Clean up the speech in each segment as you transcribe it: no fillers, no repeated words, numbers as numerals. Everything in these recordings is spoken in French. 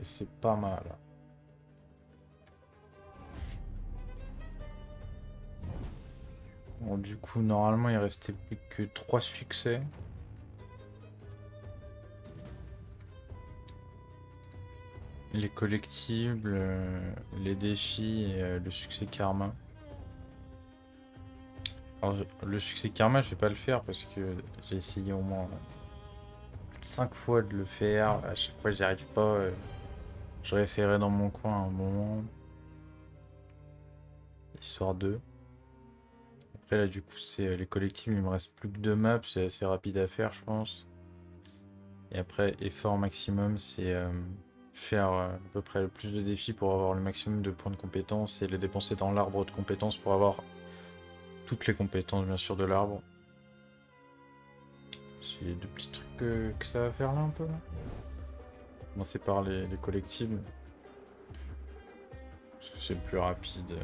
Et c'est pas mal. Bon, du coup, normalement, il restait plus que 3 succès. Les collectibles, les défis et le succès karma. Alors, le succès karma, je vais pas le faire parce que j'ai essayé au moins 5 fois de le faire. À chaque fois, j'y arrive pas. Je réessayerai dans mon coin un moment. Histoire de. Après, là, du coup, c'est les collectibles. Il me reste plus que 2 maps. C'est assez rapide à faire, je pense. Et après, effort maximum, c'est faire à peu près le plus de défis pour avoir le maximum de points de compétences et les dépenser dans l'arbre de compétences pour avoir toutes les compétences, bien sûr, de l'arbre. C'est deux petits trucs que ça va faire là, un peu, là. Commencer par les collectibles. Parce que c'est le plus rapide.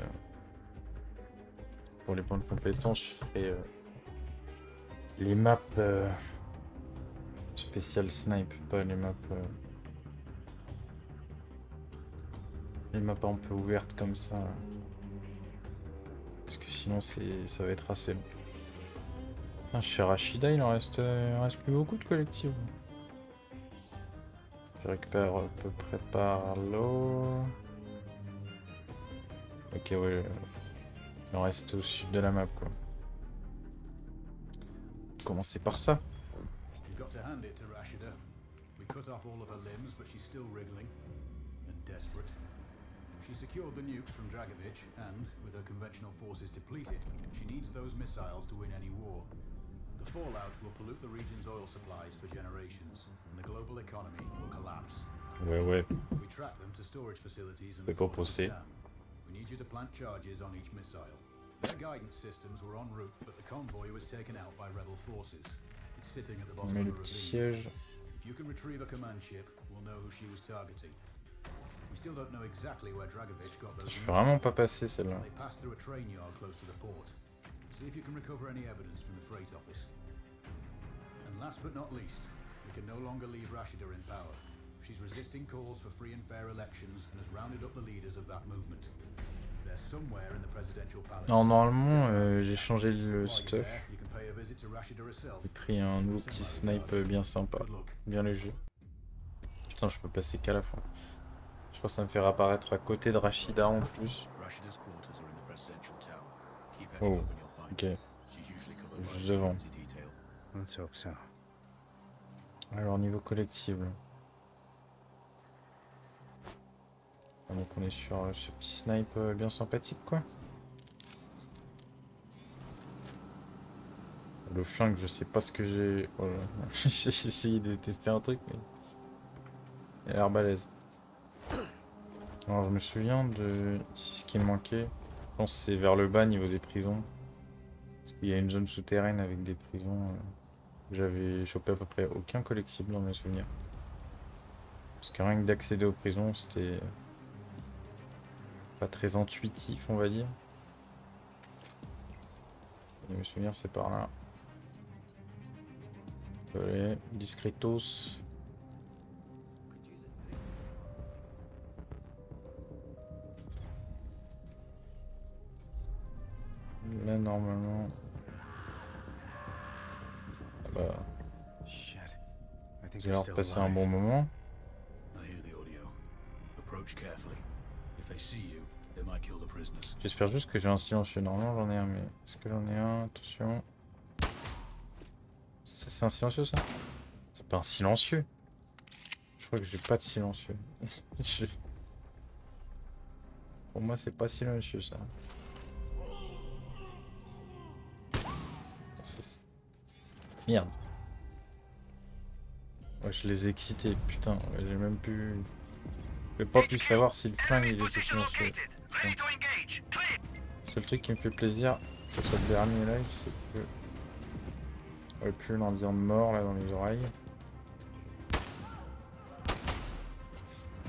Pour les points de compétences, je ferai les maps spécial snipe, pas les maps... les maps un peu ouvertes comme ça. Parce que sinon ça va être assez long. Ah, chez Rashida, il en reste plus beaucoup de collectifs. Je récupère à peu près par là. Ok, ouais. Il en reste au sud de la map, quoi. Commencer par ça. She secured the nukes from Dragovich, and, with her conventional forces depleted, she needs those missiles to win any war. The fallout will pollute the region's oil supplies for generations, and the global economy will collapse. Ouais. We track them to storage facilities in the Pas pousser. town. We need you to plant charges on each missile. Their guidance systems were en route, but the convoy was taken out by rebel forces. It's sitting at the bottom of the ravine. Siège. If you can retrieve a command ship, we'll know who she was targeting. We still don't know exactly where Dragovich got those. Je peux vraiment pas passer celle-là. They passed through a train yard close to the port. See if you can recover any evidence from the freight office. And last but not least, we can no longer leave Rashida in power. She's resisting calls for free and fair elections and has rounded up the leaders of that movement. They're somewhere in the presidential palace. Non, normalement, j'ai changé le stuff. J'ai pris un nouveau petit snipe bien sympa, bien léger. Putain, je peux passer qu'à la fin. Je pense que ça me fait apparaître à côté de Rashida en plus. Oh, ok. Juste devant. Alors, niveau collectible. Donc on est sur ce petit snipe bien sympathique, quoi. Le flingue, je sais pas ce que j'ai... Oh là. J'ai essayé de tester un truc, mais... il a l'air balèze. Alors je me souviens de... Ici, ce qui me manquait, je pense que c'est vers le bas, niveau des prisons. Parce qu'il y a une zone souterraine avec des prisons. J'avais chopé à peu près aucun collectible dans mes souvenirs. Parce que rien que d'accéder aux prisons, c'était... pas très intuitif, on va dire. Et mes souvenirs, c'est par là. Allez, discretos. Là, normalement... Ah bah... j'ai l'air de passer un bon moment. J'espère juste que j'ai un silencieux. Normalement j'en ai un, mais est-ce que j'en ai un? Attention. Ça c'est un silencieux, ça? C'est pas un silencieux. Je crois que j'ai pas de silencieux. Pour moi c'est pas silencieux, ça. Merde. Ouais, je les ai excités, putain. J'ai même pu... j'ai pas pu savoir si le flingue il était silencieux. Le seul truc qui me fait plaisir, que ce soit le dernier live, c'est que... j'aurais pu l'en dire mort là dans les oreilles.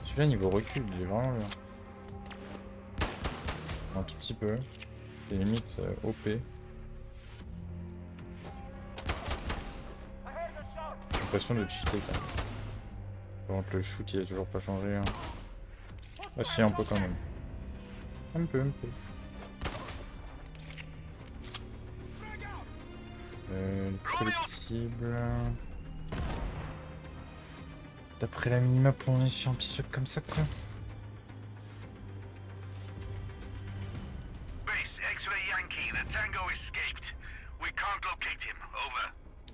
Celui-là niveau recul, il est vraiment bien. Un tout petit peu. C'est limite OP. J'ai l'impression de cheater quand même. Bon, le shoot il a toujours pas changé. Hein. Ah si, un peu quand même. Un peu, un peu. Collectible. D'après la minimap, on est sur un petit truc comme ça quoi.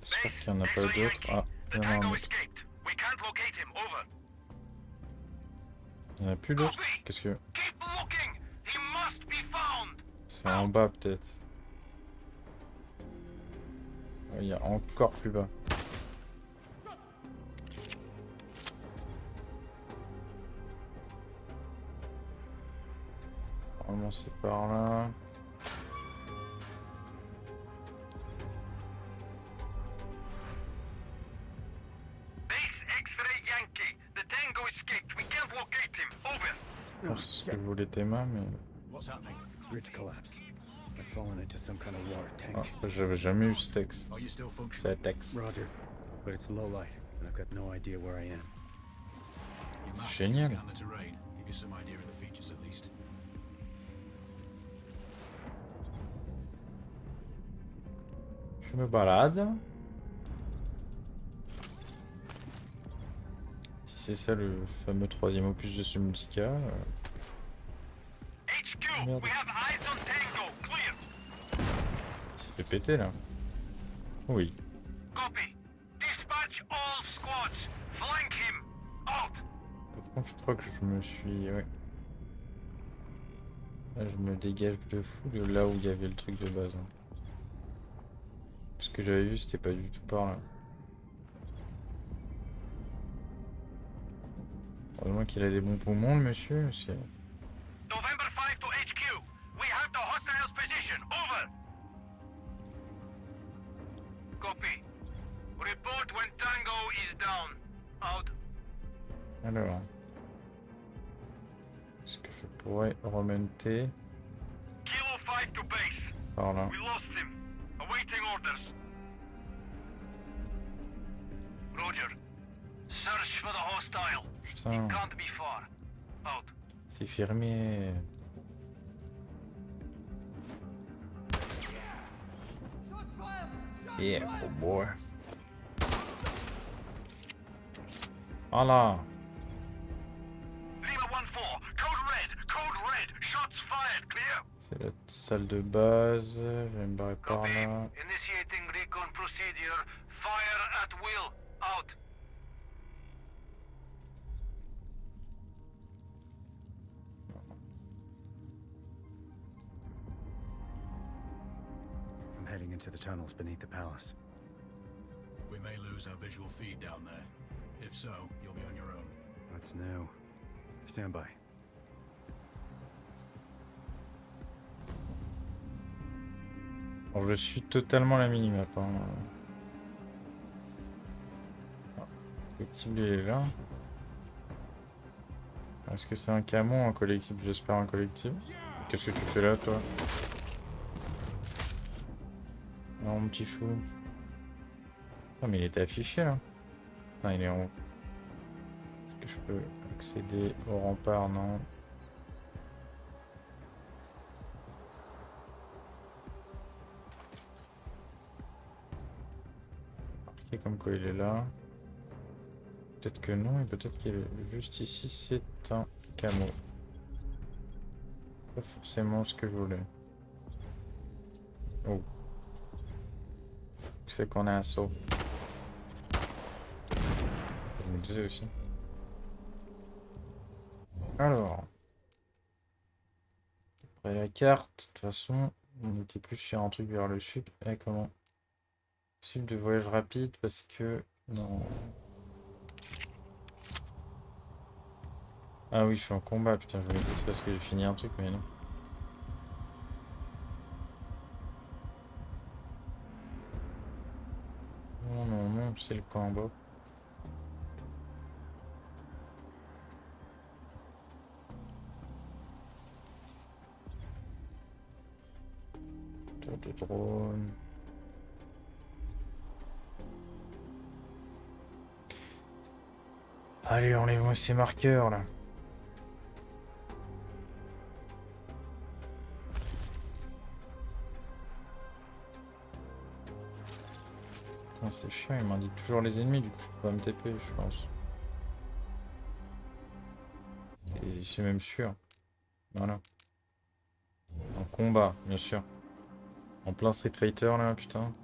J'espère qu'il n'y en a pas d'autres. Ah, il y en a un autre. Il n'y en a plus d'autres. Qu'est-ce que... C'est en bas peut-être. Il y a encore plus bas. Normalement c'est par là. Oh, c'est ce que je voulais Théma, mais... Ah, j'avais jamais eu ce texte. C'est un texte. C'est génial. Je me balade. Si c'est ça le fameux troisième opus de ce Subnautica. Merde. Il s'est fait péter là. Oui. Par contre, je crois que je me suis... Ouais. Là, je me dégage de fou de là où il y avait le truc de base. Hein. Ce que j'avais vu, c'était pas du tout par là. Heureusement qu'il a des bons poumons, le monsieur. November 5 to HQ. We have the hostiles position. Over. Copy. Report when Tango is down. Out. Alors. Est-ce que je pourrais remonter Kilo 5 to base. par là? We lost him. Awaiting orders. Roger. Search for the hostile. Putain. Can't be far. Out. C'est fermé. Yeah, oh boy. Voilà. Lima 1-4. Code red. Shots fired. Clear. C'est la salle de base. Je vais me barrer par Copy. là. Initiating recon procedure. Fire at will. Out. I'm heading into the tunnels beneath the palace. We may lose our visual feed down there. If so, you'll be on your own. What's new? Stand by. Alors, je suis totalement la minimap. Hein. Collectible, il est là. Est-ce que c'est un camo ou un collectible? J'espère un collectible. Qu'est-ce que tu fais là, toi? Non, mon petit fou. Oh, mais il était affiché là. Putain, il est en haut. Est-ce que je peux accéder au rempart? Non. Marqué comme quoi il est là. Peut-être que non, et peut-être qu'il est juste ici. C'est un camo. Pas forcément ce que je voulais. Oh. C'est qu'on a un saut. Je me disais aussi. Alors. Après la carte, de toute façon, on était plus sur un truc vers le sud. Et comment? Sud de voyage rapide parce que... Non. Ah oui, je suis en combat, putain, je me disais c'est parce que j'ai fini un truc, mais non. Non, non, non, c'est le combat. Tour de drone. Allez, enlève-moi ces marqueurs là. Putain, c'est chiant, il m'indique toujours les ennemis, du coup je peux pas me TP, je pense. C'est même sûr. Voilà. En combat, bien sûr. En plein Street Fighter là, putain.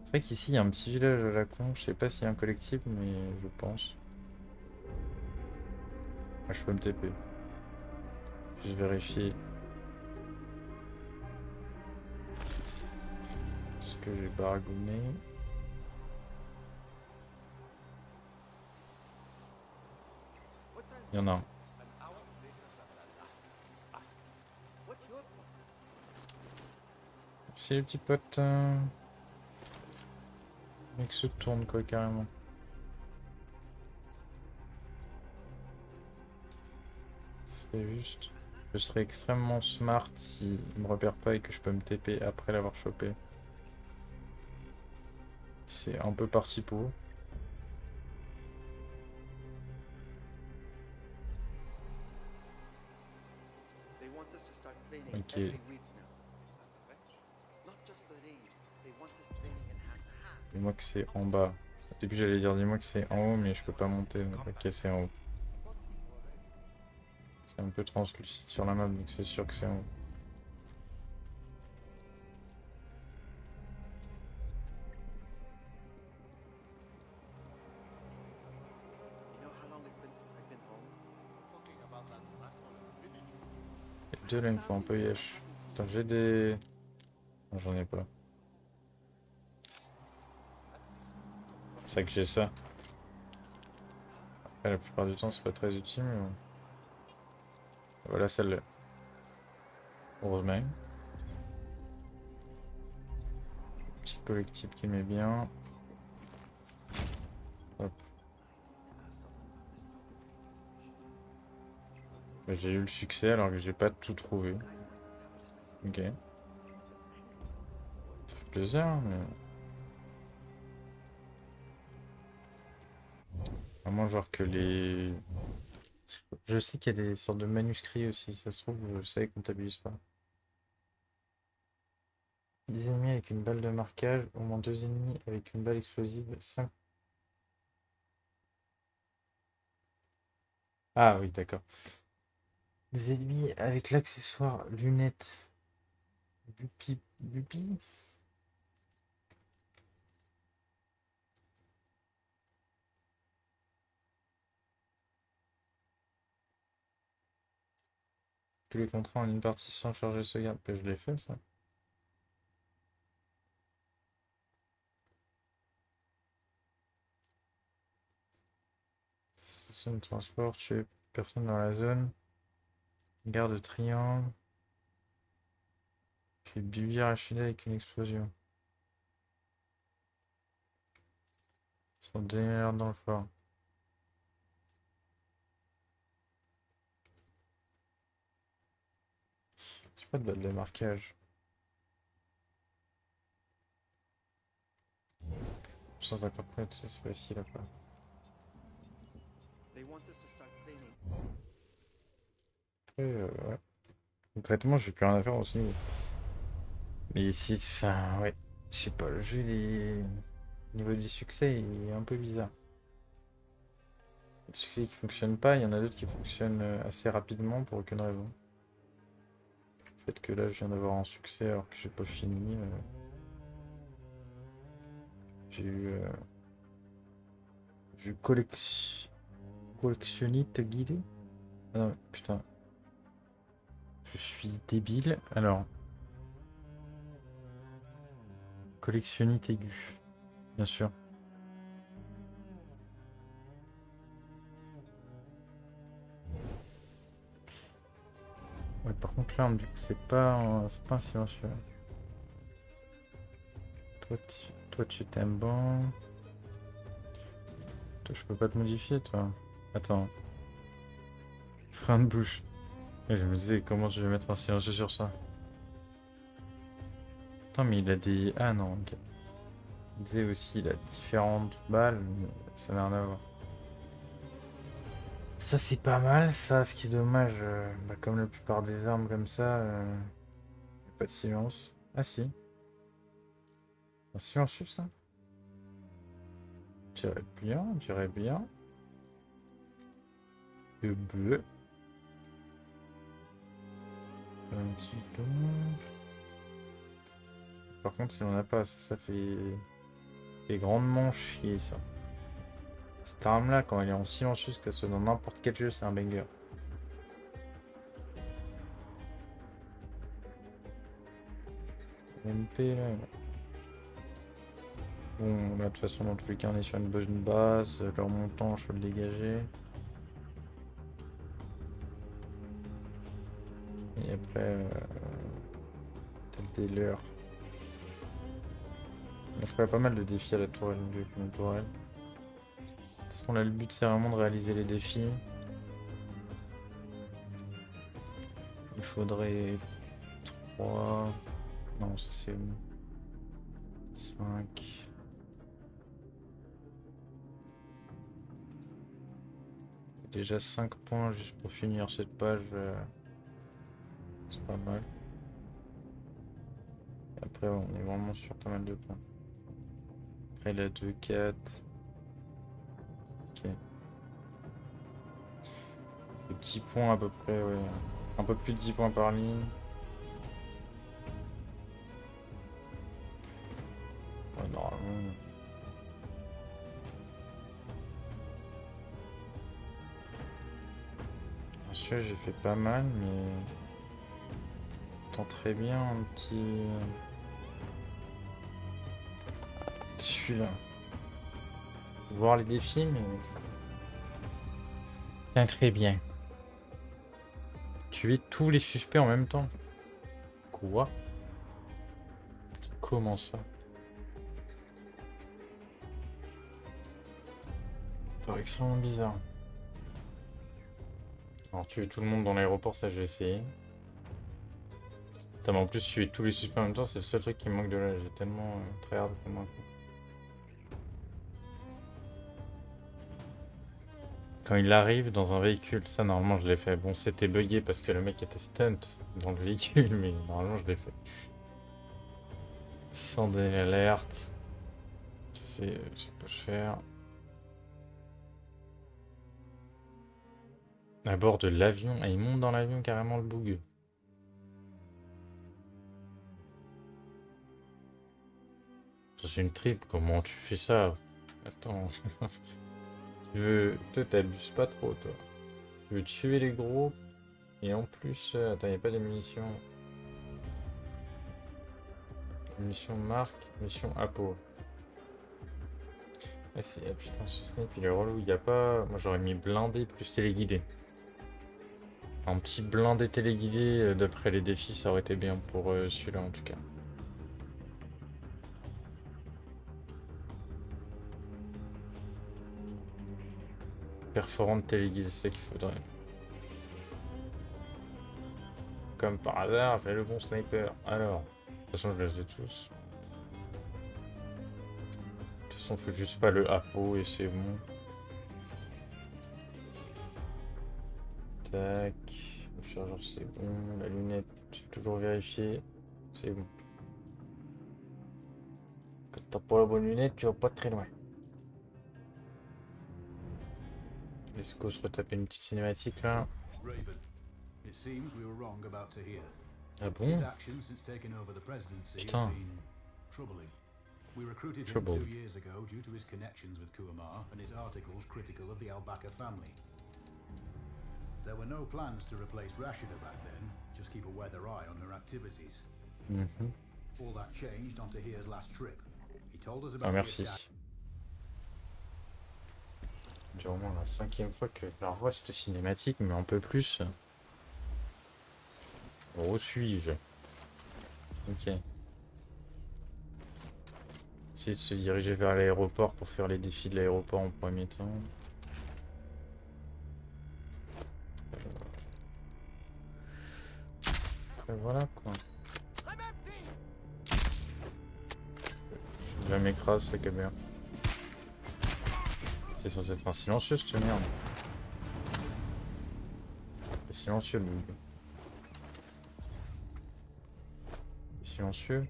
C'est vrai qu'ici il y a un petit village à la con, je sais pas s'il y a un collectif, mais je pense. Ah, je peux me TP. Je vérifie. Ce que j'ai baragouiné. Il y en a un. C'est les petits potes. Le mec se tourne quoi carrément. C'est juste. Je serais extrêmement smart s'il me repère pas et que je peux me TP après l'avoir chopé. C'est un peu parti pour. Ok. Dis-moi que c'est en bas. Au début j'allais dire dis-moi que c'est en haut mais je peux pas monter donc ok c'est en haut. C'est un peu translucide sur la map donc c'est sûr que c'est en haut. Les deux là il me faut un peu yesh. Attends j'ai des... Non, j'en ai pas. C'est ça que j'ai ça. Après la plupart du temps c'est pas très utile mais bon. Voilà celle-là. Heureusement. Petit collectif qui met bien. Hop. J'ai eu le succès alors que j'ai pas tout trouvé. Ok. Ça fait plaisir mais... Vraiment genre que les... Je sais qu'il y a des sortes de manuscrits aussi, ça se trouve, je sais, ils comptabilisent pas. Des ennemis avec une balle de marquage, au moins 2 ennemis avec une balle explosive, 5. Ah oui, d'accord. Des ennemis avec l'accessoire lunettes. Bupi. Tous les contrats en une partie sans charger sauvegarde. Je l'ai fait ça. Station de transport, tuer personne dans la zone. Gare de triangle. Puis Bibi Rachida avec une explosion. Ils sont dénervés dans le fort. J'ai pas de balle de marquage. 150 mètres, c'est facile après. Après, ouais. Concrètement, j'ai plus rien à faire dans ce niveau. Mais ici, enfin, ouais. Je sais pas, le jeu, niveau du succès, il est un peu bizarre. Le succès qui fonctionne pas, il y en a d'autres qui fonctionnent assez rapidement pour aucune raison. Le fait que là, je viens d'avoir un succès alors que j'ai pas fini. J'ai eu... vu collectionnite guidé. Ah non, putain. Je suis débile. Alors... Collectionnite aiguë. Bien sûr. Ouais, par contre l'arme du coup c'est pas un silencieux. Toi tu t'aimes bon. Toi je peux pas te modifier toi. Attends. Frein de bouche. Et je me disais comment je vais mettre un silencieux sur ça. Attends mais il a des... Ah non ok. Il disait aussi il a différentes balles, mais ça n'a rien à voir. Ça c'est pas mal, ça, ce qui est dommage, bah, comme la plupart des armes comme ça, y a pas de silence. Ah si, un silencieux ça? Dirais bien, dirais bien. Le bleu. Un petit peu. Par contre, si on n'a pas ça, ça fait grandement chier ça. Cette arme là, quand elle est en silencieux, que ce soit dans n'importe quel jeu, c'est un banger. MP là. Bon, là de toute façon, dans tous les cas, on est sur une bonne base. Leur montant, je peux le dégager. Et après, peut-être des leurs. Je ferai pas mal de défis à la tourelle du tourelle. De toute façon, là, le but, c'est vraiment de réaliser les défis. Il faudrait 3... Non, ça c'est bon. 5... Déjà 5 points juste pour finir cette page. C'est pas mal. Et après, on est vraiment sur pas mal de points. Après, la 2, 4. Ok. Des petits points à peu près, ouais. Un peu plus de 10 points par ligne. Ouais, normalement. Celui-là, j'ai fait pas mal, mais. Très bien un petit. Celui-là. Voir les défis, mais. Très bien. Tuer tous les suspects en même temps. Quoi? Comment ça? Ça paraît extrêmement bizarre. Alors tuer tout le monde dans l'aéroport, ça je vais essayer. Putain, mais en plus tuer tous les suspects en même temps, c'est le seul truc qui me manque de là. J'ai tellement très hard pour moi. Quand il arrive dans un véhicule, ça normalement je l'ai fait. Bon, c'était bugué parce que le mec était stunt dans le véhicule, mais normalement je l'ai fait. Sans donner l'alerte. C'est ce que je peux faire. À bord de l'avion. Ah, il monte dans l'avion carrément le bougueux. C'est une trip, comment tu fais ça? Attends. Tu veux... Toi, t'abuses pas trop, toi. Tu veux tuer les gros. Et en plus... Attends, y'a pas de munitions. Munitions marque, munitions Apo. Ah, c'est... Ah, putain, ce snipe, il est relou. Y a pas... Moi, j'aurais mis blindé plus téléguidé. Un petit blindé téléguidé, d'après les défis, ça aurait été bien pour celui-là, en tout cas. Perforante téléguisée, c'est ce qu'il faudrait. Comme par hasard, j'ai le bon sniper. Alors, de toute façon, je les ai tous. De toute façon, faut juste pas le Apo et c'est bon. Tac. Le chargeur, c'est bon. La lunette, j'ai toujours vérifié. C'est bon. Quand t'as pas la bonne lunette, tu vas pas très loin. Let's go se retaper une petite cinématique là. Raven, it seems we were wrong about Tahir. Ah His bon? actions since taking over the presidency Putain. have been troubling. We recruited him Troubled. 2 years ago due to his connections with Kuamar and his articles critical of the Al-Baka family. There were no plans to replace Rashida back then, just keep a weather eye on her activities. All that changed on Tahir's last trip. He told us about Ah the merci. attack. C'est vraiment la 5e fois que je la revois cette cinématique, mais un peu plus. Où suis-je? Ok. Essayer de se diriger vers l'aéroport pour faire les défis de l'aéroport en premier temps. Après, voilà quoi. Je m'écrase, c'est que bien. C'est censé être un silencieux, cette merde. C'est silencieux, le bug. C'est silencieux.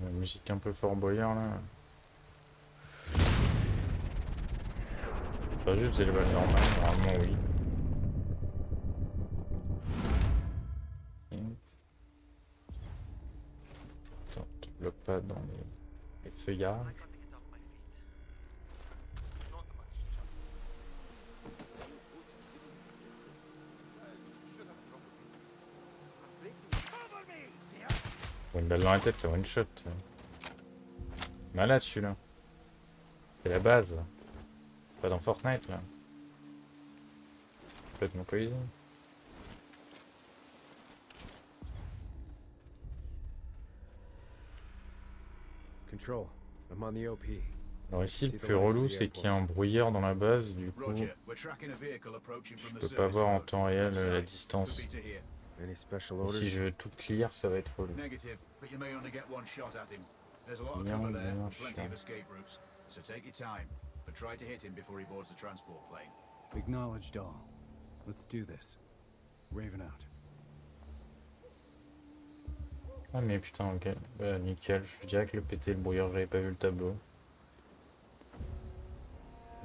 La musique un peu fort boyard là. Pas juste des balles normales, normalement oui. Attends, tu bloques pas dans les feuillages. Bon, une balle dans la tête, c'est one shot. Malade celui-là. C'est la base. Là. Pas dans Fortnite là. Peut-être mon colis. Control, I'm on the OP. Alors ici le plus relou c'est qu'il y a un brouilleur dans la base, du coup je peux pas voir en temps réel la distance. Any special Et orders? si je veux tout clear ça va être relou. Negative, but you may only get one shot at him. There's a lot of Bien, cover there, bien, and plenty chiant. of escape routes. So take your time, but try to hit him before he boards the transport plane. Acknowledged all. Let's do this. Raven out. Ah mais putain ok, bah, nickel, je peux direct le péter le brouilleur, j'avais pas vu le tableau.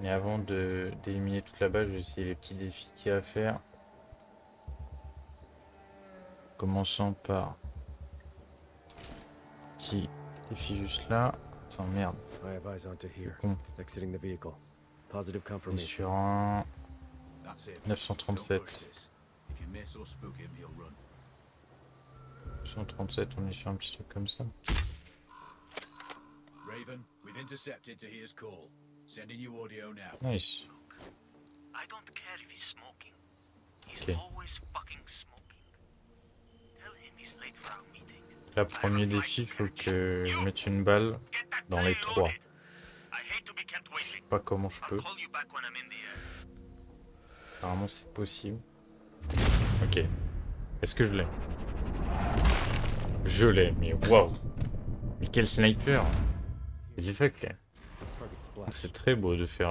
Mais avant d'éliminer toute la base, je vais essayer les petits défis qu'il y a à faire. Commençant par petit défi juste là. Attends merde, I have eyes onto here. con. Exiting the vehicle. Positive On est confirmation. sur un That's it. Don't push 937. this. If you miss or spook him, he'll run. 937, on est sur un petit truc comme ça. Raven, we've intercepted Tahir's call. Sending you audio now. Nice. I don't care if he's smoking. He's Okay. always fucking smoking. Tell him he's late for our meeting. Là, premier défi, il faut que je mette une balle Get that dans les plane trois. loaded. I hate to be kept Je sais waiting. pas comment je I'll peux. call you back when I'm in the air. Apparemment, c'est possible. Ok. Est-ce que je l'ai? Je l'ai, mais waouh! Mais quel sniper! J'ai fait que Target splash. c'est très beau de faire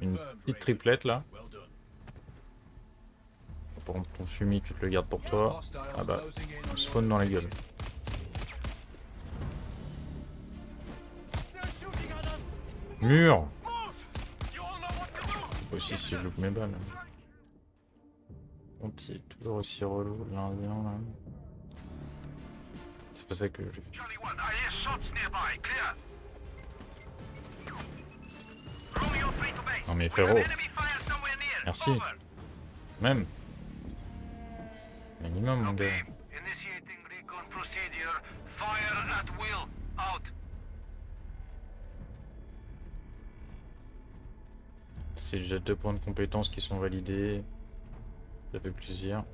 une Confirmed, petite Raven. triplette là. Well done. Par contre, ton fumier, tu te le gardes pour toi. Hostiles Ah bah, closing in on on spawn your dans la gueule. Mur! Aussi si je loupe mes balles. Mon petit est toujours aussi relou, l'indien là. C'est pas ça que j'ai fait. Charlie 1, I hear shots nearby. Clear. Romeo 3 to base. Non mais We have frérot, enemy fire somewhere near. merci. Over. Même. Minimum mon gars. Okay. Initiating recon procedure. Fire at will. Out. C'est déjà 2 points de compétences qui sont validés. Ça fait plaisir.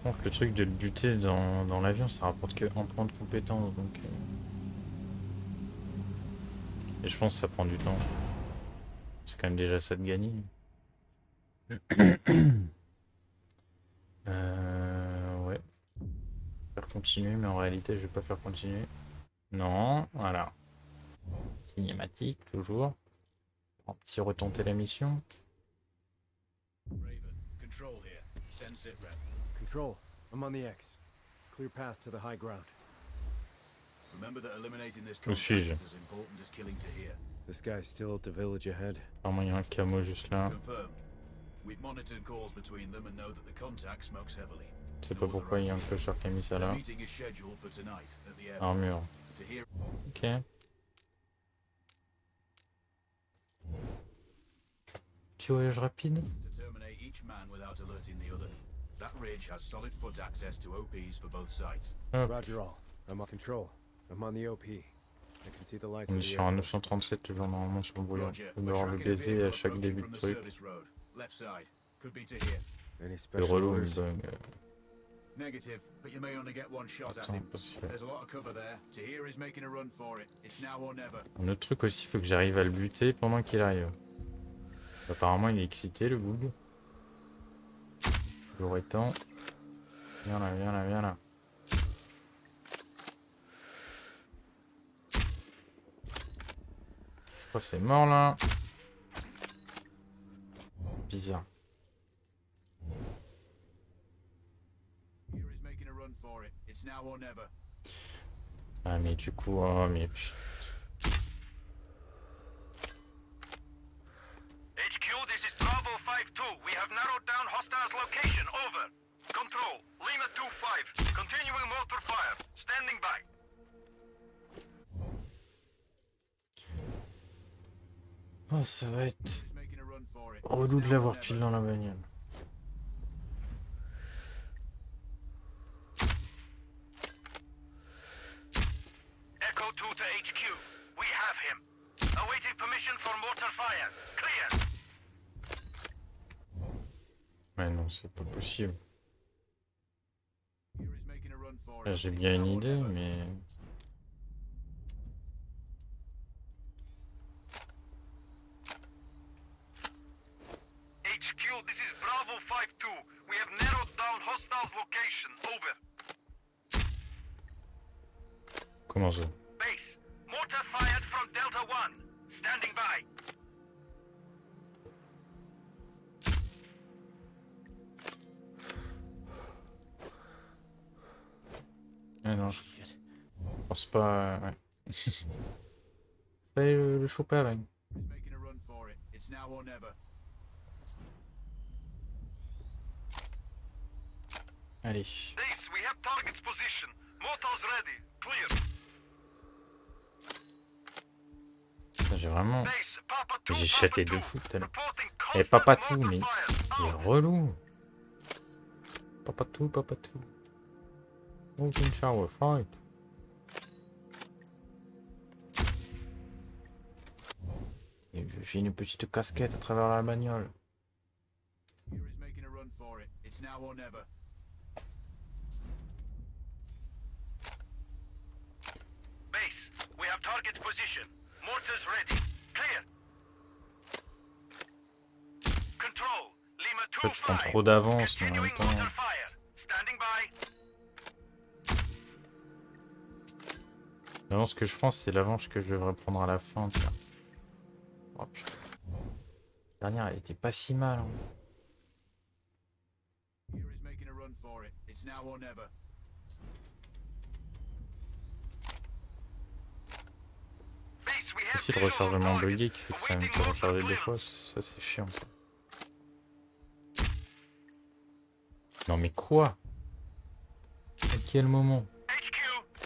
Par contre, le truc de le buter dans l'avion, ça rapporte que 1 point de compétence, donc... Et je pense que ça prend du temps. C'est quand même déjà ça de gagner. Ouais. Faire continuer, mais en réalité, je vais pas faire continuer. Non, voilà. Cinématique, toujours. Un petit retenter la mission. Raven, control here. Send sitrep. Control, I'm on the X. Clear path to the high ground. Remember that eliminating this Où contact suis-je? is as important as killing Tahir. This guy's still at the village ahead. Apparemment, il y a un camo juste là. Confirmed. We've monitored calls between them and know that the contact smokes heavily. Je sais pas pourquoi il y a un clochard qui a mis ça Their là. meeting is scheduled for tonight at the airport. Armure. Tahir Ok. Petit voyage rapide. to terminate each man without alerting the other. That ridge has solid foot access to OPs for both sides. Hop. Roger all. I'm on control. I'm on the OP. I can see the lights On of est the sur un airport. 937 toujours normalement sur le brouillard. Roger. On We're doit avoir le tracking a baiser vehicle à chaque approaching début from de the truc. service road. Left side. Could be Tahir. Any Le special relou le orders? bug. Negative, but you may only get one shot at Attends, him. parce que... There's a lot of cover there. Tahir is making a run for it. It's now or never. Un autre truc aussi, il faut que j'arrive à le buter pendant qu'il arrive. Apparemment il est excité le bug. Toujours étant. Viens là, viens là, viens là. Oh, c'est mort là. Bizarre. Yuri's making a run for it. It's now or never. Ah mais du coup, oh mais... HQ, this is Bravo 5-2. We have narrowed down hostiles' location. Over. Control. Lima 2-5. Continuing mortar fire. Standing by. Oh, ça va être Yuri's making a run for it. relou It's de now or l'avoir never. pile dans la bagnole. Echo 2 to HQ. We have him. Awaiting permission for mortar fire. Clear. Ouais non, c'est pas possible. Yuri's making a run for Là, it. j'ai It's bien now une or idée, never. mais... HQ, this is Bravo 5-2. We have narrowed down hostiles' location. Over. Comment ça? Base. Mortar fired from Delta 1. Standing by. Ah non, je pense pas... Ouais. Fallait le choper avec. Yuri's making a run for it. It's now or never. Allez. Base, we have target's position. Mortars ready. Clear. J'ai vraiment... Base, Papa 2, J'ai Papa chaté 2. de fou tout à l'heure. Reporting Eh, constant Papa tout, mortar mais... fire. Il est Out. relou. Papa tout, papa tout. Open shower, fight. Et je fais une petite casquette à travers la bagnole. Yuri's making a run for it. It's now or never. Base, we have target's position. Mortars ready. Clear. Control. Lima En fait, je prends 2-5. trop d'avance, mais en même Continuing temps... mortar fire. Standing by. L'avance que je prends, c'est l'avance que je devrais prendre à la fin, tiens. Oh putain. La dernière, elle était pas si mal. Hein. Yuri's making a run for it. It's now or never. Base, we have Aussi le visual on rechargement target. bugué qui fait que ça me Awaiting fait mortar recharger deux clearance. fois, ça c'est chiant ça. Non mais quoi? À quel moment? HQ,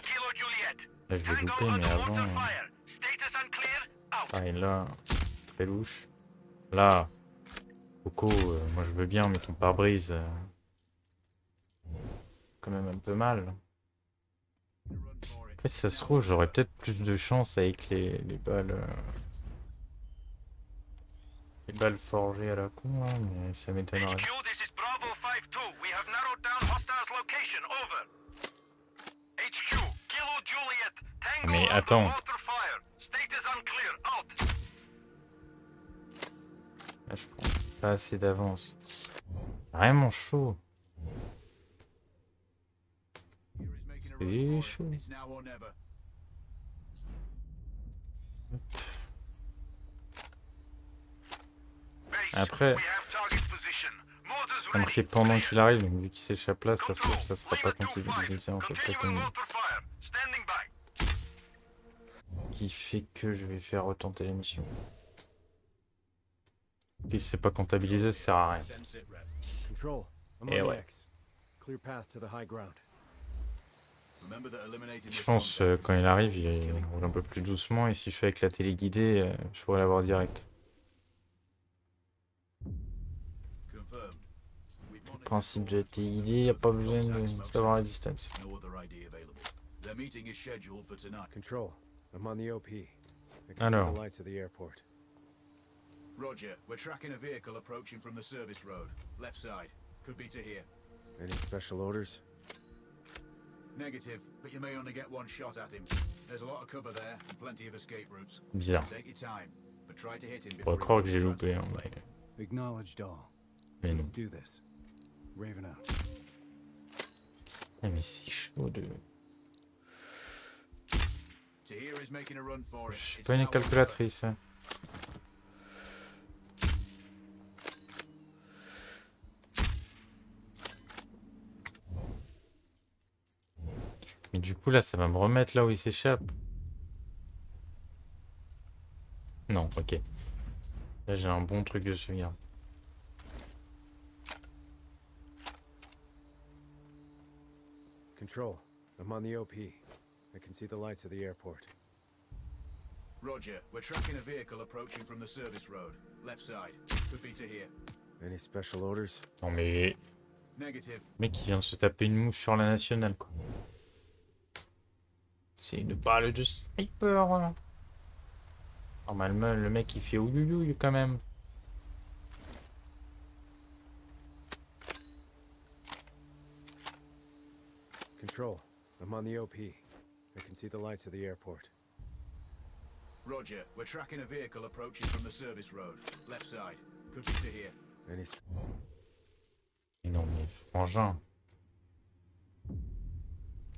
Kilo Juliet. Là je l'ai Tango loupé, under mais avant... mortar fire. Status unclear. Out. Ah et là, très louche. Là, Coco, moi je veux bien, mais ton pare-brise... quand même un peu mal. A run for it. En fait, si ça se trouve, j'aurais peut-être plus de chance avec les balles... les balles forgées à la con, là, mais ça m'étonnerait. HQ, this is Bravo 5-2. We have narrowed down hostiles location. Over. HQ, Kilo Juliet. Tango Mais under attends. mortar fire. Status unclear. Out. Là, je prends pas assez d'avance. Vraiment chaud. Yuri's making a C'est run for chaud. it. It's now or never. Base, Après, we have target position. Mortars il a marqué ready. pendant Clear. qu'il arrive, donc vu qu'il s'échappe là, ça se trouve, Control. ça sera Lima pas 2-5. comptabilisé en fait, ça Continuing mortar fire. Standing by. qui fait que je vais faire retenter la mission. Si c'est pas comptabilisé, ça sert à rien. Sense it, Rep. Control. I'm Eh on ouais. the X. Clear path to the high ground. Remember that eliminating Je this pense contact quand is il as arrive, difficult as il killing. roule un peu plus doucement et si je fais avec la téléguidée, je pourrais l'avoir direct. Confirmed. We've Le monitored principe de la forward téléguidée, il n'y a pas besoin de savoir la distance. no other ID available. Their meeting is scheduled for tonight. Control. I'm on the OP. I can see Alors. the lights of the airport. Roger, we're tracking a vehicle approaching from the service road. Left side. Could be to here. Any special orders? Negative, but you may only get one shot at him. There's a lot of cover there and plenty of escape routes. Bizarre. So take your time, but try to hit him On before pourrait he croire que goes j'ai to loupé, hein, transport plane. Acknowledged all. mais non. Let's do this. Raven out. Eh, mais c'est chaud de... Tahir is making a run for it. Je suis It's pas une now or never. calculatrice. Hein. Mais du coup là ça va me remettre là où il s'échappe. Non, ok. Là j'ai un bon truc de sauvegarde. Control. I'm on the OP. I can see the lights of the airport. Roger, we're tracking a vehicle approaching from the service road. Left side. Could be Tahir. Any special orders? Non mais... Negative. Le mec qui vient de se taper une mouche sur la nationale quoi. C'est une balle de sniper. Normalement le mec il fait ouïouïouï quand même. Control. I'm on the OP. I can see the lights of the airport. Roger, we're tracking a vehicle approaching from the service road. Left side. Could be Tahir. Any Mais non mais frangin.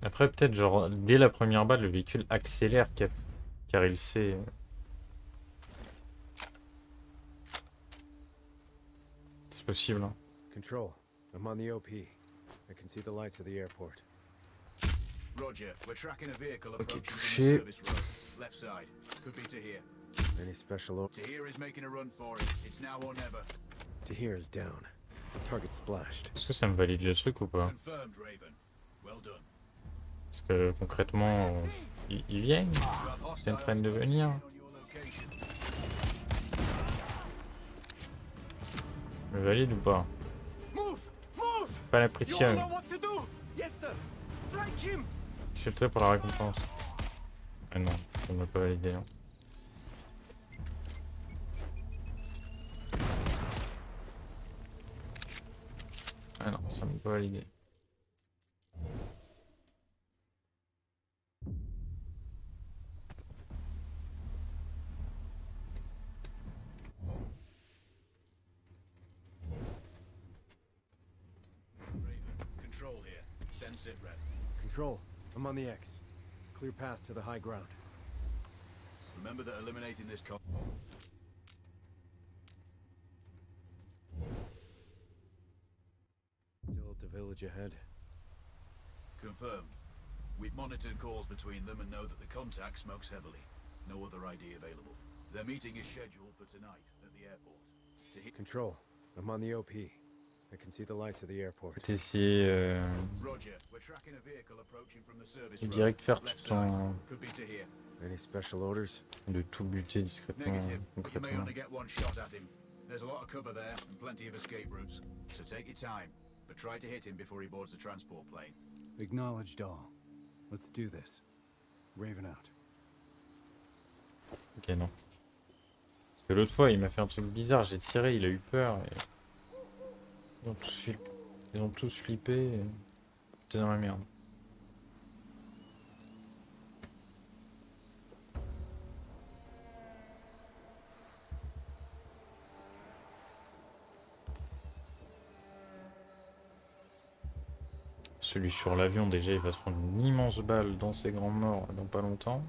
Après peut-être genre dès la première balle le véhicule accélère car il sait... C'est possible hein. Control. I'm on the OP. I can see the lights of the airport. Roger, we're tracking a vehicle Ok, approaching from touché. the service road. Left side. Could be Tahir. Any special orders? Tahir is making a run for it. It's now or never. Tahir is down. Target splashed. Est-ce que ça me valide le truc ou pas? Confirmed, Raven. Well done. Parce que concrètement, ils viennent. You have C'est en hostiles train de venir. on your location. Me valide ou pas? Move! Move! Pas la You all pression. know what to do! Yes, sir! Flank him! Je fais le trait pour la récompense. Ah non, ça ne m'a pas validé. Hein. Ah non, ça ne m'a pas validé. Raven, control here. Send sitrep. Control. I'm on the X. Clear path to the high ground. Remember that eliminating this Still at the village ahead. Confirmed. We've monitored calls between them and know that the contact smokes heavily. No other ID available. Their meeting is scheduled for tonight at the airport. Control. I'm on the OP. I can see the lights of the airport. Peut essayer Roger, we're tracking a vehicle approaching from the service de road. direct faire Left tout side. en... Could be Tahir. Any special orders? de tout buter discrètement, Negative, but you may concrètement. only get one shot at him. There's a lot of cover there and plenty of escape routes. So take your time, but try to hit him before he boards the transport plane. Acknowledged all. Let's do this. Raven out. Ok, non. Parce que l'autre fois, il m'a fait un truc bizarre, j'ai tiré, il a eu peur. Et... Ils ont tous flippé. Et... T'es dans la merde. Celui sur l'avion, déjà, il va se prendre une immense balle dans ses grands morts dans pas longtemps.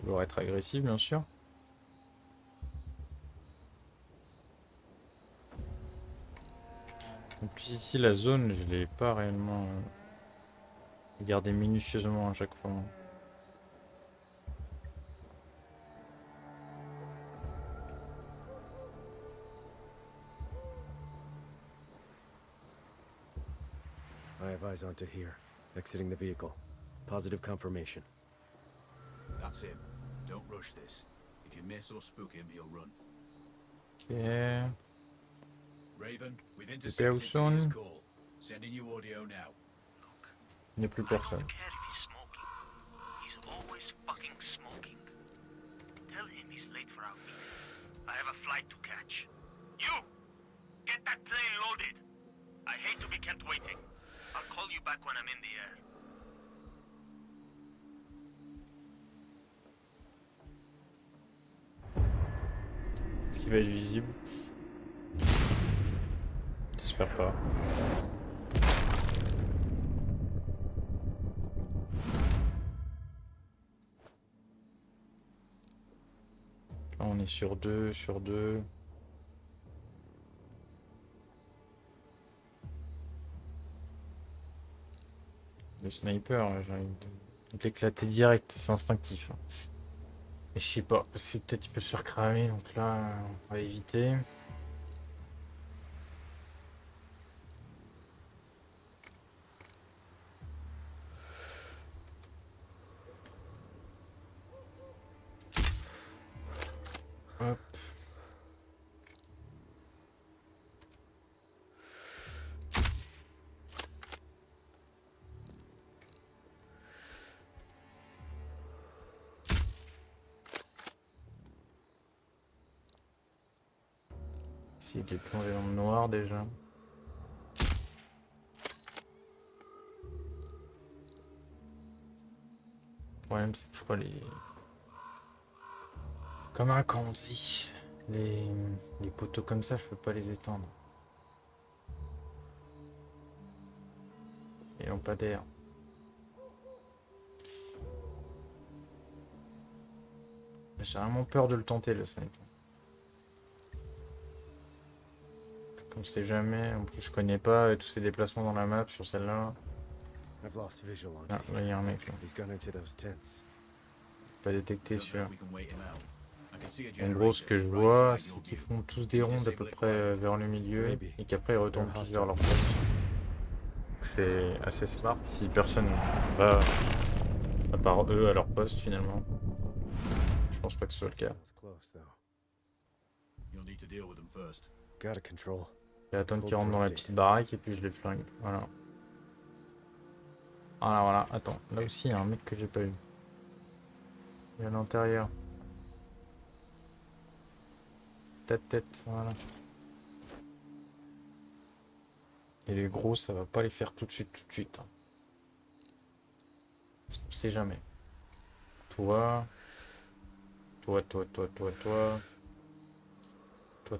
Il va être agressif, bien sûr. En plus, ici, la zone, je l'ai pas réellement regardé minutieusement à chaque fois. I have eyes onto here. Exiting the vehicle. Positive confirmation. That's him. Don't rush this. If you miss or spook him, he'll run. Ok. Raven, we've où intercepted sont his call. Sending you audio now. Il n'y a plus personne. care if he's smoking. He's always fucking smoking. Tell him he's late for our meeting. I have a flight to catch. You! Get that plane loaded! I hate to be kept waiting. I'll call you back when I'm in the air. Est-ce qu'il va être visible? J'espère pas. Là, on est sur 2, sur 2. Le sniper, j'ai envie de l'éclater direct, c'est instinctif. Et je sais pas, parce que peut-être il peut se faire cramer, donc là, on va éviter. Hop. S'il est plongé dans le noir déjà. Le problème c'est que je crois les... Comme un Kanzi. Les poteaux comme ça, je peux pas les étendre. Ils n'ont pas d'air. J'ai vraiment peur de le tenter le sniper. On sait jamais, en plus je connais pas tous ces déplacements dans la map sur celle-là. I've lost visual on Ah, là il y a un mec là. He's gone into those tents. Pas détecté Don't know celui-là. if we can wait him out. I can see a En gros ce que je generator vois right c'est side qu'ils your font tous des rondes à peu près vers le milieu et qu'après ils retournent tous vers leur poste. C'est assez smart si personne va à part eux à leur poste finalement. Je pense pas que ce soit le cas. It's close though. You'll need to deal with them first. Gotta control. Je vais attendre qu'ils rentrent dans la petite baraque et puis je les flingue. Voilà. Voilà, voilà. Attends, là aussi il y a un mec que j'ai pas eu. Il est à l'intérieur. Tête, voilà. Et les gros, ça va pas les faire tout de suite. Parce qu'on sait jamais. Toi,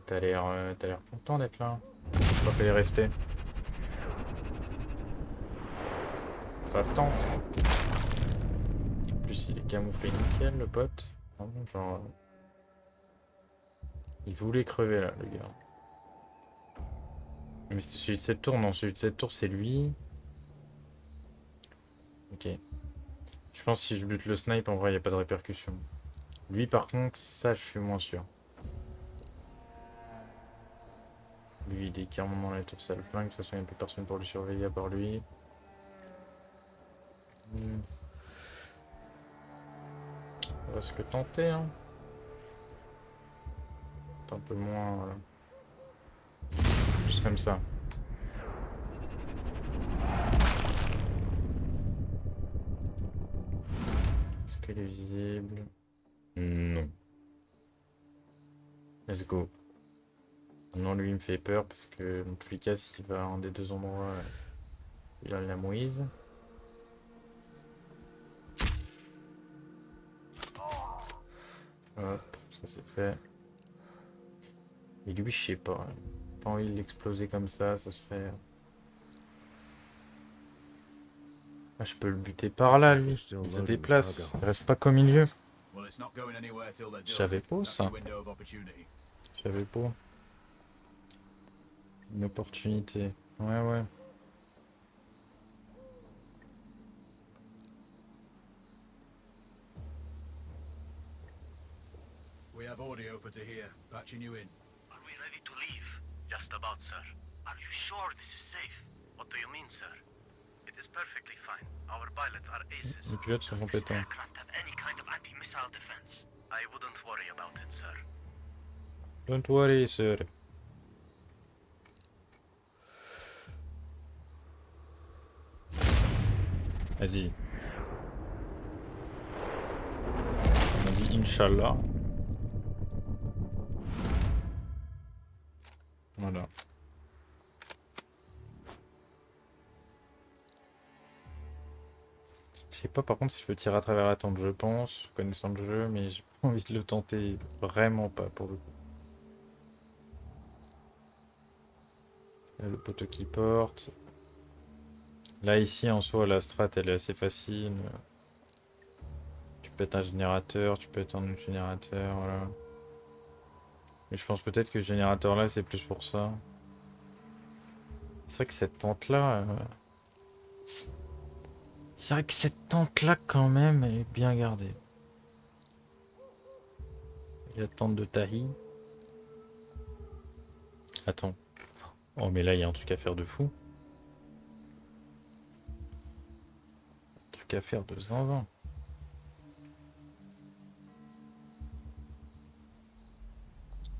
t'as l'air content d'être là. Je crois qu'elle est rester. Ça se tente. En plus, il est camouflé nickel, le pote. Vraiment, genre, il voulait crever là, le gars. Mais c'était celui de cette tour, non, celui de cette tour, c'est lui. Ok. Je pense que si je bute le snipe, en vrai, il n'y a pas de répercussion. Lui, par contre, ça, je suis moins sûr. Lui, il est carrément dans la tour, ça le flingue. De toute façon, il n'y a plus personne pour le surveiller à part lui. On va se le tenter, hein. C'est un peu moins... voilà. Juste comme ça. Est-ce qu'il est visible? Non. Let's go. Non, lui il me fait peur parce que dans tous les cas, s'il va à un des deux endroits, il a la mouise. Hop, ça c'est fait. Et lui, je sais pas. Pas envie de l'exploser comme ça, ce serait... Ah, je peux le buter par là, lui. Il se déplace. Il reste pas qu'au milieu. Well, it's not going anywhere till they're done. J'avais pas That's ça. your window of opportunity. J'avais pas. Une opportunité. Ouais. We have audio for to hear. Patching you in. Are we ready to leave? Just about, sir. Are you sure this is safe? What do you mean, sir? It is perfectly fine. Our pilots are aces. Les pilotes sont Does this compétents. aircraft have any kind of anti-missile defense? I wouldn't worry about it, sir. Don't worry, sir. Vas-y. On a dit Inch'Allah. Voilà. Je sais pas par contre si je peux tirer à travers la tente, je pense, connaissant le jeu, mais j'ai pas envie de le tenter, vraiment pas pour le coup. Là, le poteau qui porte. Là, ici, en soi, la strat, elle est assez facile. Tu peux être un générateur, tu peux être un autre générateur, voilà. Mais je pense peut-être que le générateur là, c'est plus pour ça. C'est vrai que cette tente-là... C'est vrai que cette tente-là, quand même, elle est bien gardée. La tente de Tahi. Attends. Oh, mais là, il y a un truc à faire de fou. Un truc à faire de zinzin.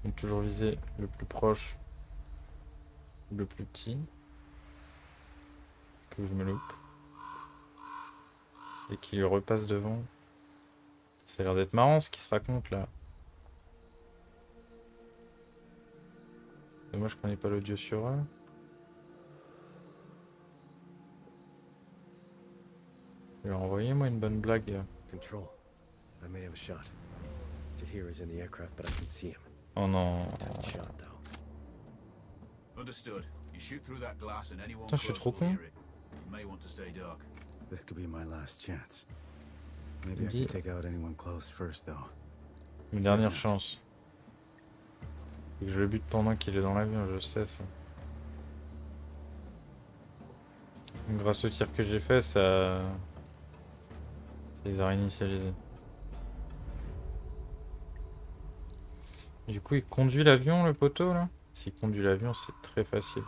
Donc toujours viser le plus proche, le plus petit. Que je me loupe. Et qu'il repasse devant. Ça a l'air d'être marrant ce qui se raconte là. Dommage qu'on n'ait pas l'audio sur eux. Alors envoyez-moi une bonne blague. Control. I may have a shot. Tahir is in the aircraft, but I can see him. Oh non. Tight shot, though. Understood. You shoot through that glass and anyone Putain, je suis close trop will con. hear it. You may want to stay dark. This could be my last chance. Maybe I Dis- can take out anyone close first, though. Une dernière chance. Faut que je le bute pendant qu'il est dans l'avion, je sais ça. Grâce au tir que j'ai fait, ça les a réinitialisés. Du coup, il conduit l'avion, le poteau, là? S'il conduit l'avion, c'est très facile.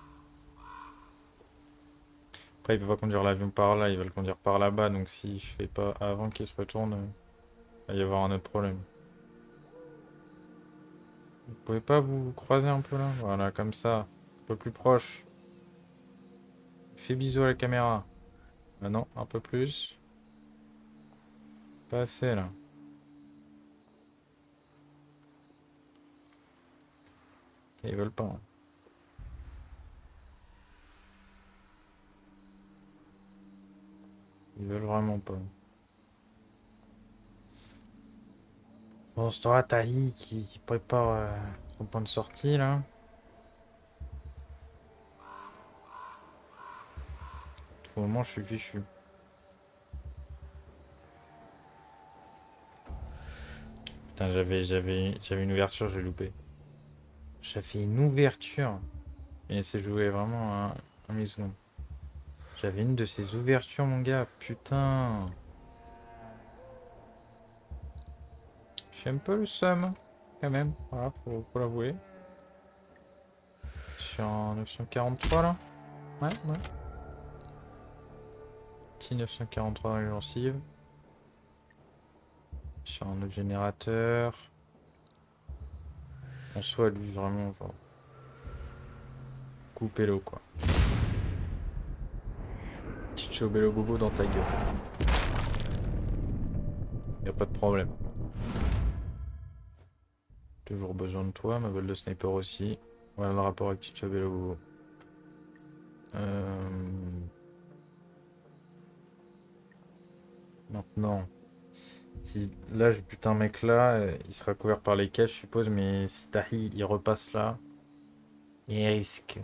Après, il peut pas conduire l'avion par là, il va le conduire par là-bas, donc si je fais pas avant qu'il se retourne, il va y avoir un autre problème. Vous pouvez pas vous croiser un peu là? Voilà, comme ça, un peu plus proche. Fais bisous à la caméra. Maintenant, un peu plus. Pas assez là. Ils veulent pas. Hein. Ils veulent vraiment pas. Bon, ce temps-là, Tahi qui prépare son point de sortie là. Au moment, je suis fichu. Putain, j'avais une ouverture, j'ai loupé. J'avais une ouverture. Et c'est joué vraiment un milliseconde. J'avais une de ces ouvertures, mon gars. Putain. J'ai un peu le seum, quand même. Voilà, faut l'avouer. Je suis en 943 là. Ouais. Petit 943 dans les gencives. Je suis en autre générateur. En soi, lui, vraiment, genre. Couper l'eau, quoi. Petit chobello bobo dans ta gueule. Y'a pas de problème. Toujours besoin de toi, ma balle de sniper aussi. Voilà le rapport avec petit chobello bobo. Maintenant. Si là j'ai putain mec là, il sera couvert par les caches je suppose, mais si Tahi il repasse là, il risque.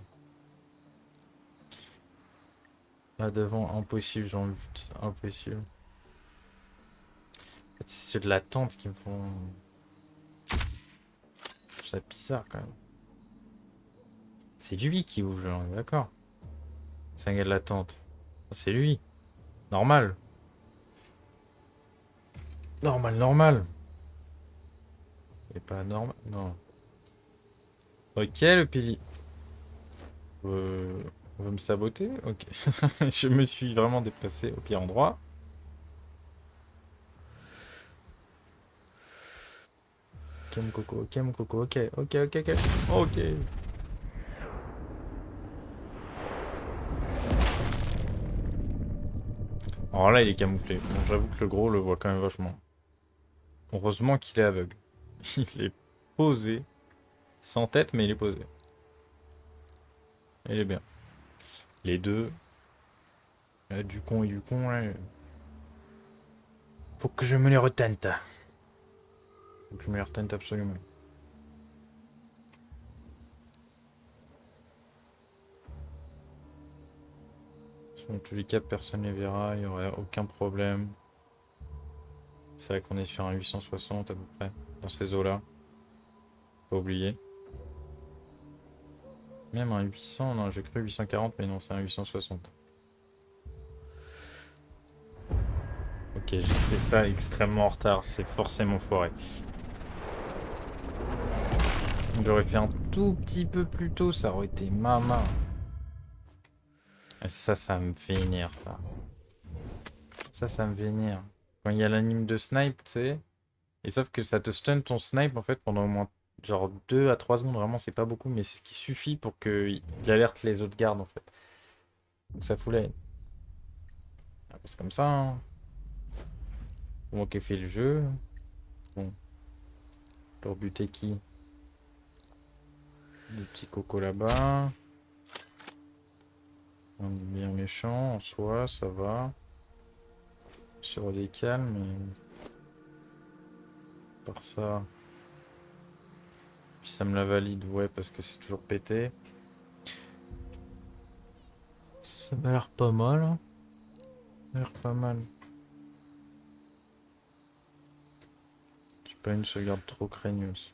Là devant, impossible, j'en lutte, impossible. En fait, c'est ceux de la tente qui me font... Je trouve ça bizarre quand même. C'est lui qui bouge, on est d'accord. C'est un gars de la tente. C'est lui. Normal. Normal. Et pas normal, non. Ok, le pili. On veut me saboter? Ok. Je me suis vraiment déplacé au pire endroit. Ok, mon coco, ok. Ok. Alors là, il est camouflé. Bon, j'avoue que le gros le voit quand même vachement. Heureusement qu'il est aveugle. Il est posé. Sans tête, mais il est posé. Il est bien. Les deux. Du con et du con, là. Faut que je me les retente. Faut que je me les retente absolument. Dans tous les cas, personne ne les verra, il n'y aurait aucun problème. C'est vrai qu'on est sur un 860 à peu près, dans ces eaux-là. Pas oublier. Même un 800, non, j'ai cru 840, mais non, c'est un 860. Ok, j'ai fait ça extrêmement en retard, c'est forcément foiré. J'aurais fait un tout petit peu plus tôt, ça aurait été mama. Et ça me vénère, ça. Ça me vénère. Quand il y a l'anime de snipe, tu sais, et sauf que ça te stun ton snipe, en fait, pendant au moins, genre 2 à 3 secondes, vraiment, c'est pas beaucoup, mais c'est ce qui suffit pour qu'il alerte les autres gardes, en fait. Donc ça fout la haine. C'est comme ça, hein. Comment qu'est fait le jeu. Bon. Pour buter qui? Le petit coco là-bas. On est bien méchant en soi, ça va. Sur des calmes, mais... Par ça... Puis ça me la valide, ouais, parce que c'est toujours pété. Ça m'a l'air pas mal, hein. Ça m'a l'air pas mal. J'ai pas une sauvegarde trop craigneuse.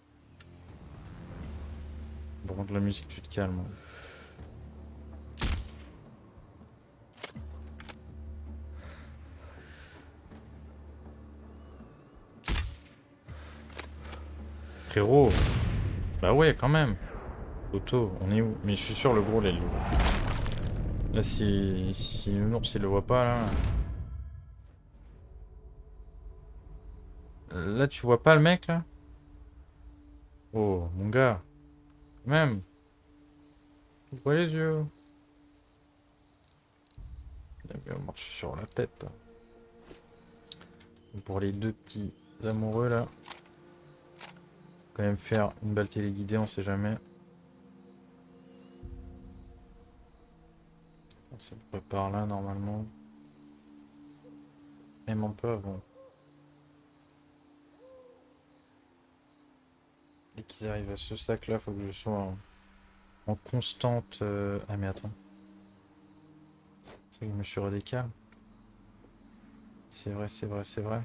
Par contre, la musique, tu te calmes, hein. Frérot! Bah ouais, quand même! Auto, on est où? Mais je suis sûr, le gros, là, il le voit. Là, si le ours, il le voit pas, là... Là, tu vois pas le mec, là? Oh, mon gars! Même! Ouvre les yeux! On marche sur la tête. Pour les deux petits amoureux, là... Quand même faire une balle téléguidée, on sait jamais. C'est pas par là normalement. Même un peu avant. Dès qu'ils arrivent à ce sac là, faut que je sois en constante. Ah mais attends. C'est vrai que je me suis redécalé. C'est vrai, c'est vrai, c'est vrai.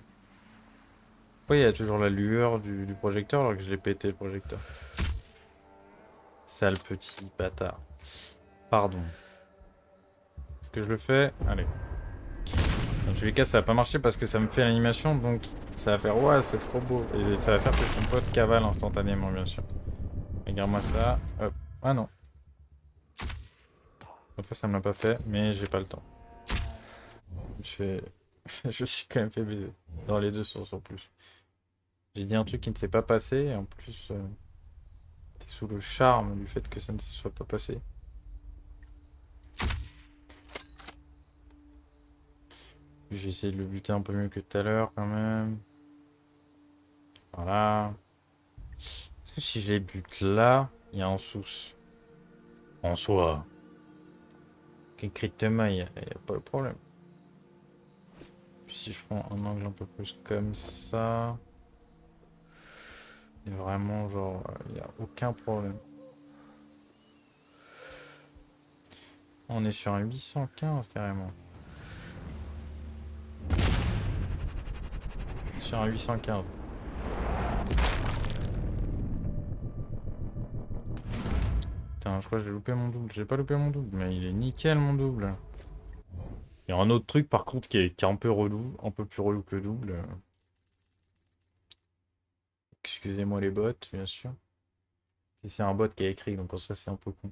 Oui, il y a toujours la lueur du projecteur alors que je l'ai pété le projecteur. Sale petit bâtard. Pardon. Est-ce que je le fais? Allez. Dans tous les cas, ça va pas marcher parce que ça me fait l'animation, donc ça va faire ouais, c'est trop beau. Et ça va faire que ton pote cavale instantanément, bien sûr. Regarde-moi ça. Hop. Ah non. Cette fois, ça me l'a pas fait, mais j'ai pas le temps. Je fais... je suis quand même fait baiser. Dans les deux sources en plus. J'ai dit un truc qui ne s'est pas passé, et en plus, t'es sous le charme du fait que ça ne se soit pas passé. J'ai essayé de le buter un peu mieux que tout à l'heure quand même. Voilà. Est-ce que si je les bute là, il y a un sous. En soi. Concrètement, il n'y a pas de problème. Puis si je prends un angle un peu plus comme ça. Et vraiment, genre, il n'y a aucun problème. On est sur un 815 carrément. Sur un 815. Putain, je crois que j'ai loupé mon double. J'ai pas loupé mon double, mais il est nickel mon double. Il y a un autre truc par contre qui est un peu relou, un peu plus relou que le double. Excusez-moi les bots, bien sûr. Si c'est un bot qui a écrit, donc ça c'est un peu con.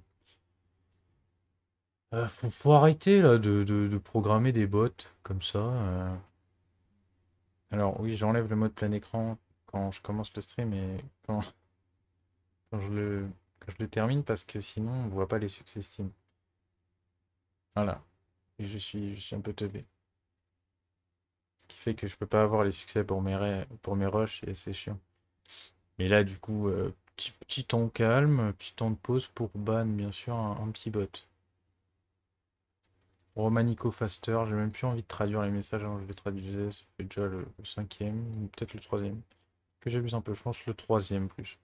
Faut arrêter là de programmer des bots comme ça. Alors oui, j'enlève le mode plein écran quand je commence le stream et quand je le termine parce que sinon on voit pas les succès Steam. Voilà. Et je suis un peu teubé. Ce qui fait que je peux pas avoir les succès pour mes rushs et c'est chiant. Mais là du coup, petit temps calme, petit temps de pause pour ban bien sûr un petit bot. Romanico Faster, j'ai même plus envie de traduire les messages avant que je les traduisais, ça fait déjà le cinquième, ou peut-être le troisième. Que j'abuse un peu, je pense le troisième plus.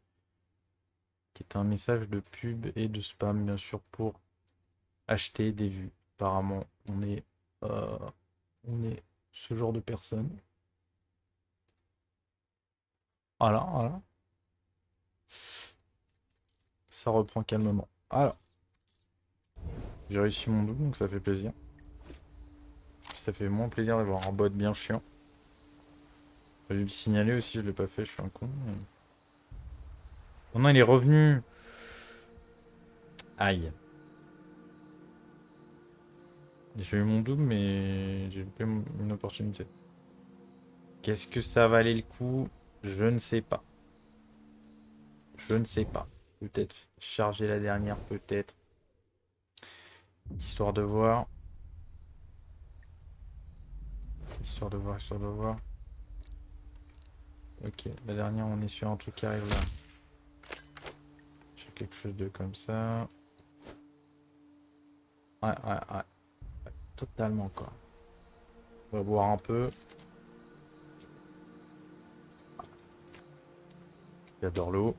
Qui est un message de pub et de spam bien sûr pour acheter des vues. apparemment on est ce genre de personne. Voilà, voilà. Ça reprend calmement. Alors. J'ai réussi mon double, donc ça fait plaisir. Ça fait moins plaisir d'avoir un bot bien chiant. J'ai dû le signaler aussi, je l'ai pas fait, je suis un con. Mais... Oh non, il est revenu. Aïe. J'ai eu mon double, mais j'ai loupé une opportunité. Qu'est-ce que ça valait le coup? Je ne sais pas. Je ne sais pas. Peut-être charger la dernière, peut-être. Histoire de voir. Histoire de voir, histoire de voir. Ok, la dernière, on est sur un truc qui arrive là. J'ai quelque chose de comme ça. Ouais. Totalement, quoi. On va boire un peu. J'adore l'eau.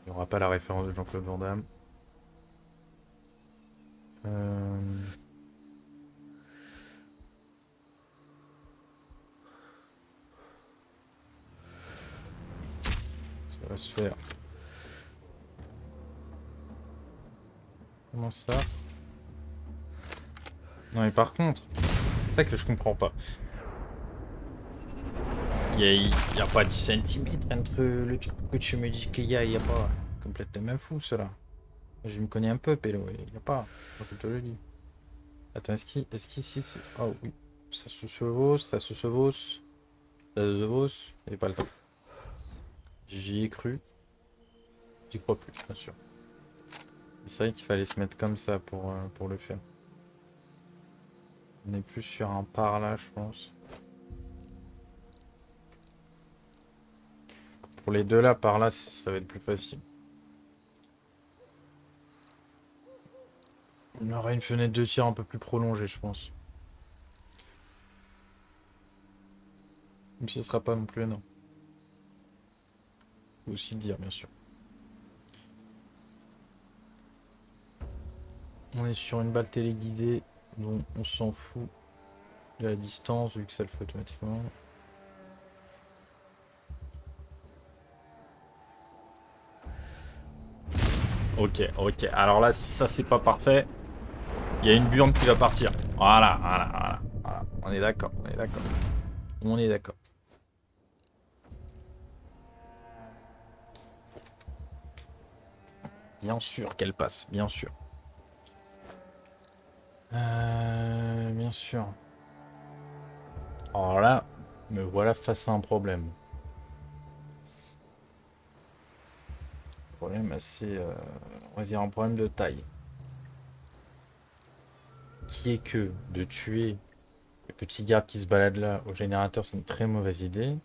Il n'y aura pas la référence de Jean-Claude Van Damme. Ça va se faire. Comment ça? Non mais par contre, c'est ça que je comprends pas. Il y a pas 10 cm entre le truc que tu me dis qu'il y a pas. Complètement fou cela. Je me connais un peu, Pélo, il y a pas. Je te le dis. Attends, est-ce qu'ici... Oh oui. Ça se chevauche, ça se chevauche. Ça se chevauche. Il n'y a pas le temps. J'y ai cru. J'y crois plus, bien sûr. C'est vrai qu'il fallait se mettre comme ça pour le faire. On est plus sur un par là, je pense. Pour les deux là, par là, ça va être plus facile. On aura une fenêtre de tir un peu plus prolongée, je pense. Même si ce sera pas non plus énorme. Faut aussi le dire, bien sûr. On est sur une balle téléguidée dont on s'en fout de la distance vu que ça le fait automatiquement. Ok. Alors là, si ça c'est pas parfait, il y a une burne qui va partir. Voilà. On est d'accord. On est d'accord. Bien sûr qu'elle passe, bien sûr. Bien sûr. Alors là, me voilà face à un problème. Problème assez, on va dire un problème de taille. Qui est que de tuer le petit gars qui se balade là au générateur, c'est une très mauvaise idée.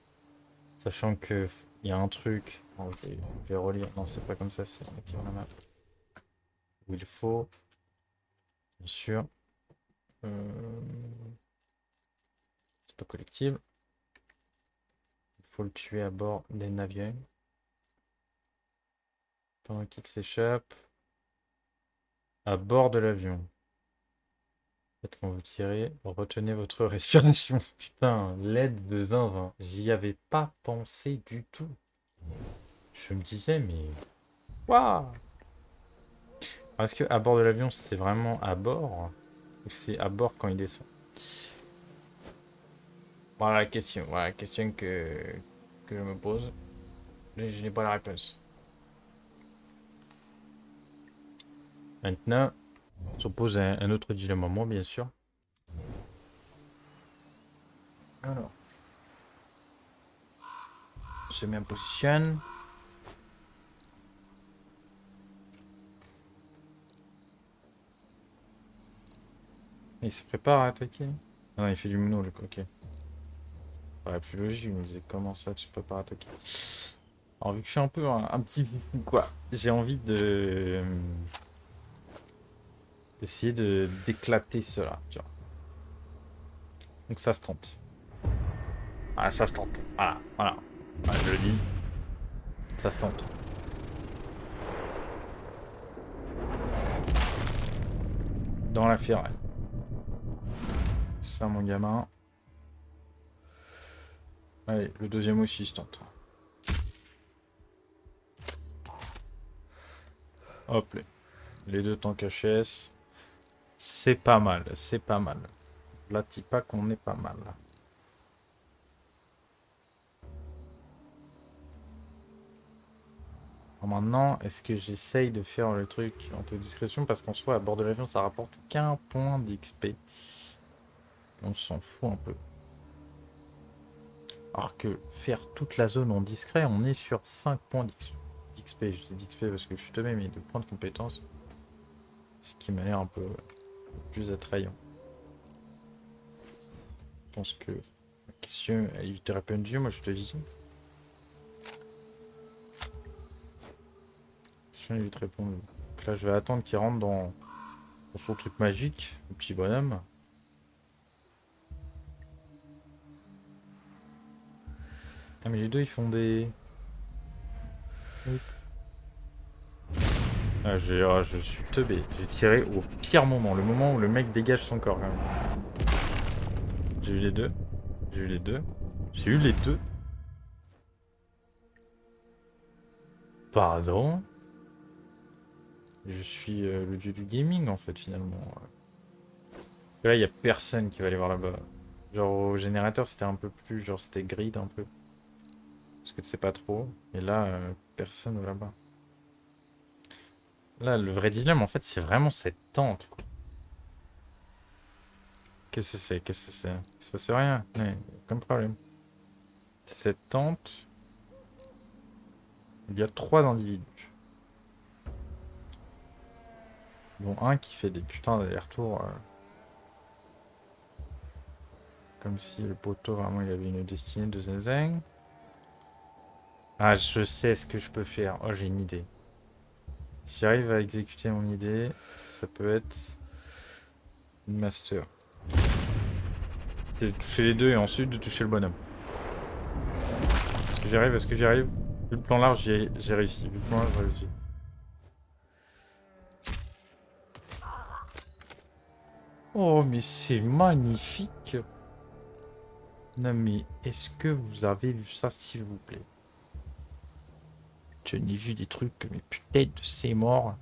Sachant que il y a un truc. Oh, je vais relire. Non, c'est pas comme ça, c'est activer la map. Où il faut. Bien sûr. C'est pas collective. Il faut le tuer à bord des navires. Pendant qu'il s'échappe. À bord de l'avion. Quand vous tirez, retenez votre respiration. Putain, l'aide de zinzin. J'y avais pas pensé du tout. Je me disais, mais... Waouh! Est-ce que à bord de l'avion, c'est vraiment à bord? Ou c'est à bord quand il descend? Voilà la question. Voilà la question que je me pose. Mais je n'ai pas la réponse. Maintenant, on se pose un autre dilemme, moi, bien sûr. Alors. On se met en position. Il se prépare à attaquer. Ah non, il fait du mono, le coquet. Ouais, plus logique, il nous disait comment ça, tu peux pas attaquer. Alors, vu que je suis un peu un petit fou, quoi, j'ai envie de... essayer d'éclater cela, tu vois. Donc ça se tente. Ah, ça se tente. Voilà. Je le dis. Ça se tente. dans la ferraille. Ça, mon gamin. Allez, le deuxième aussi, je tente. Hop, les deux tanks HS. C'est pas mal, c'est pas mal. Là, pas qu'on est pas mal. Alors maintenant, est-ce que j'essaye de faire le truc en toute discrétion? Parce qu'en soi, à bord de l'avion, ça rapporte qu'un point d'XP. On s'en fout un peu. Alors que faire toute la zone en discret, on est sur 5 points d'XP. Je dis d'XP parce que je suis tombé, mais de points de compétence. Ce qui m'a l'air un peu plus attrayant. Je pense que la question, elle est répondue, moi je te dis. Je vais vite répondre. Donc là, je vais attendre qu'il rentre dans son truc magique, le petit bonhomme. Ah mais les deux ils font des... Ah, je suis teubé. J'ai tiré au pire moment, le moment où le mec dégage son corps quand même. J'ai eu les deux. J'ai eu les deux. J'ai eu les deux. Pardon. Je suis le dieu du gaming en fait finalement. Là il n'y a personne qui va aller voir là-bas. Genre au générateur c'était un peu plus... Genre c'était grid un peu. Parce que tu sais pas trop. Et là, personne là-bas. Là, le vrai dilemme, en fait, c'est vraiment cette tente. Qu'est-ce que c'est? Qu'est-ce que c'est? Il se passe rien. Ouais, aucun problème. Cette tente. Il y a 3 individus. Dont un qui fait des putains d'allers-retours. Comme si le poteau, vraiment, il avait une destinée de zinzin. Ah, je sais ce que je peux faire. Oh, j'ai une idée. Si j'arrive à exécuter mon idée, ça peut être une master. C'est de toucher les deux et ensuite de toucher le bonhomme. Est-ce que j'y arrive? Est-ce que j'y arrive? Vu le plan large, j'ai réussi. Vu le plan large, j'ai réussi. Oh, mais c'est magnifique! Non, mais est-ce que vous avez vu ça, s'il vous plaît? Je n'ai vu des trucs que mes putains de c'est mort.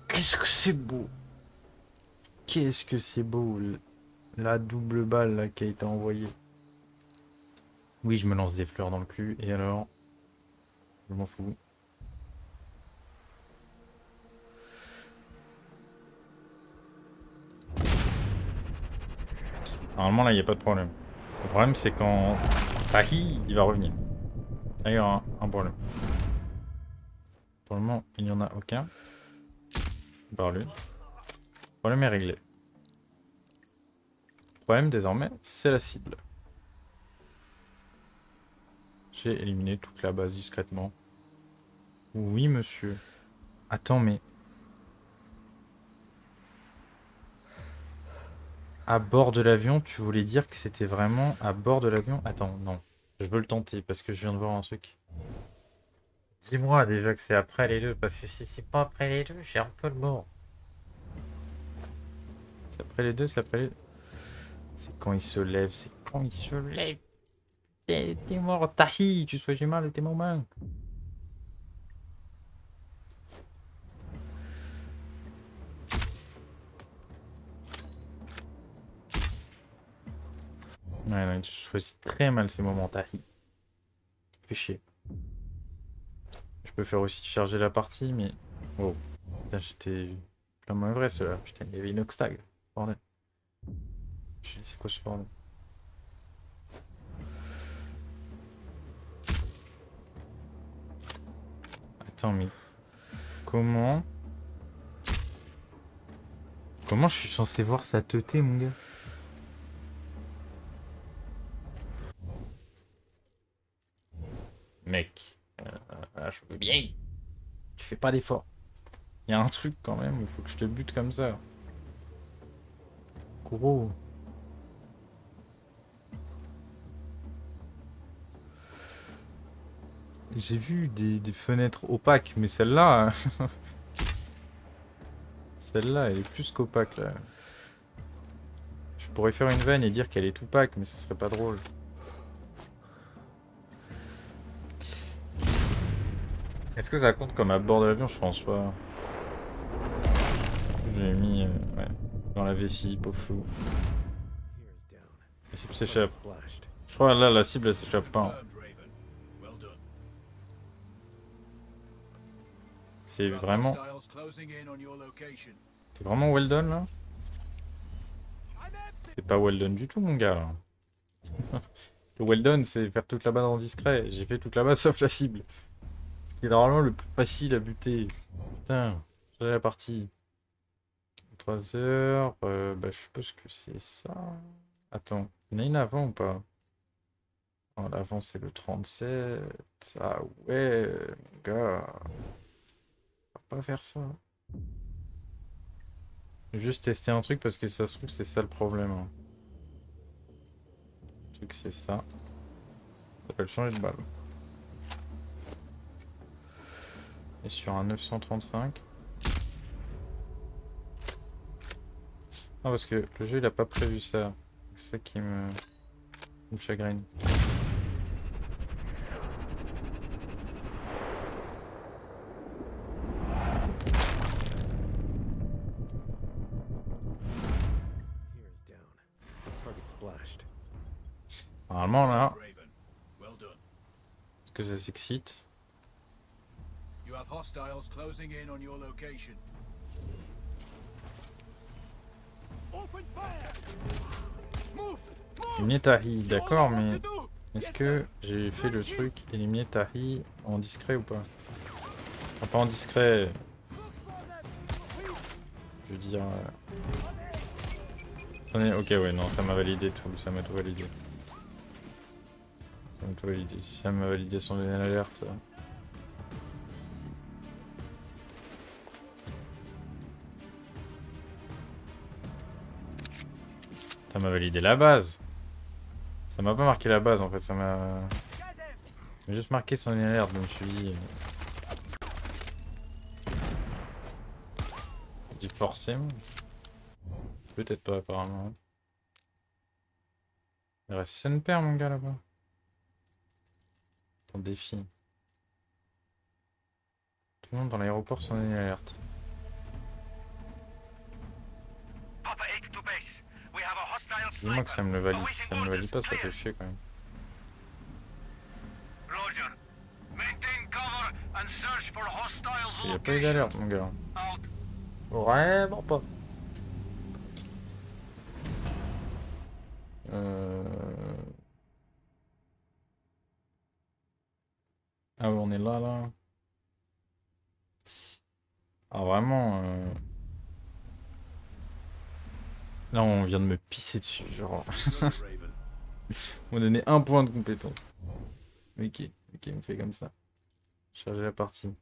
Qu'est-ce que c'est beau! Qu'est-ce que c'est beau! La double balle là qui a été envoyée. Oui, je me lance des fleurs dans le cul. Et alors? Je m'en fous. Normalement là il n'y a pas de problème. Le problème c'est quand Tahi il va revenir. Là il y aura un problème. Pour le moment il n'y en a aucun. Par lui. Le problème est réglé. Le problème désormais c'est la cible. J'ai éliminé toute la base discrètement. Oui monsieur. Attends mais... À bord de l'avion, tu voulais dire que c'était vraiment à bord de l'avion? Attends, non. Je veux le tenter parce que je viens de voir un truc. Dis-moi déjà que c'est après les deux, parce que si c'est pas après les deux, j'ai un peu le mort. C'est après les deux, c'est après les deux. C'est quand il se lève, c'est quand il se lève. T'es mort, Tahi, tu souhaites mal, t'es mon main. Ouais, tu choisis très mal ces moments, Tahi. Fais chier. Je peux faire aussi charger la partie, mais... Oh. Putain, j'étais... plein moins vrai, cela. Putain, il y avait une Oxtag. Bordel. Je dis, c'est quoi ce bordel? Attends, mais... Comment je suis censé voir sa teuté, mon gars? Mec, je veux bien. Tu fais pas d'effort. Il y a un truc quand même, il faut que je te bute comme ça. Gros. J'ai vu des fenêtres opaques, mais celle-là... Celle-là, elle est plus qu'opaque là. Je pourrais faire une veine et dire qu'elle est tout opaque, mais ce serait pas drôle. Est-ce que ça compte comme à bord de l'avion? Je pense pas. J'ai mis ouais, dans la vessie, pauvre fou. La cible s'échappe. Je crois là la cible elle s'échappe pas. Confirmed, Raven. Well done. C'est You have vraiment... hostiles closing in on your location. C'est vraiment well done là? C'est pas well done du tout mon gars là. Le well done c'est faire toute la base en discret. J'ai fait toute la base sauf la cible. Ce qui est normalement le plus facile à buter. Putain, j'ai la partie. 3 heures, bah je suppose que c'est ça. Attends, il y en a une avant ou pas? Oh, l'avant c'est le 37. Ah ouais, mon gars. On va pas faire ça. Juste tester un truc parce que ça se trouve c'est ça le problème. Hein. Le truc c'est ça. Ça peut changer de balle. Et sur un 935. Non parce que le jeu il a pas prévu ça. C'est ça qui me chagrine. Normalement là, Raven. Well done. est-ce que ça s'excite? You have hostiles closing in on your location. Éliminer Tahi, d'accord, mais est-ce que j'ai fait le truc éliminer Tahi en discret ou pas? Enfin, pas en discret. Je veux dire. Attendez, ok, ouais, non, ça m'a validé tout, ça m'a tout validé. Ça m'a tout validé. Si ça m'a validé sans donner l'alerte. Ça m'a validé la base. Ça m'a pas marqué la base en fait, ça m'a juste marqué son alerte, donc je me suis dit... Je dis forcément. Peut-être pas apparemment. Il reste Sunper mon gars là-bas. Ton défi. Tout le monde dans l'aéroport son alerte. Papa 8 to base. We have a hostile Dis-moi que ça me le valide. sniper. Si ça me le valide pas, ça fait chier quand même. Roger. Maintain cover and search for hostiles Il n'y a pas eu d'alerte mon gars. Out. Vraiment pas. Ah ouais, on est là là. Ah vraiment. Là on vient de me pisser dessus. Genre. Good, Raven. On m'a donné 1 point de compétence. Ok, ok, on fait comme ça. Charger la partie.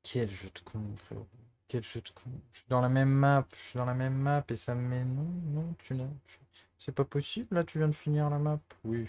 Quel jeu de con, frérot. Quel jeu de con. Je suis dans la même map, je suis dans la même map et ça me met... Non, non, tu n'as... C'est pas possible, là, tu viens de finir la map. Oui.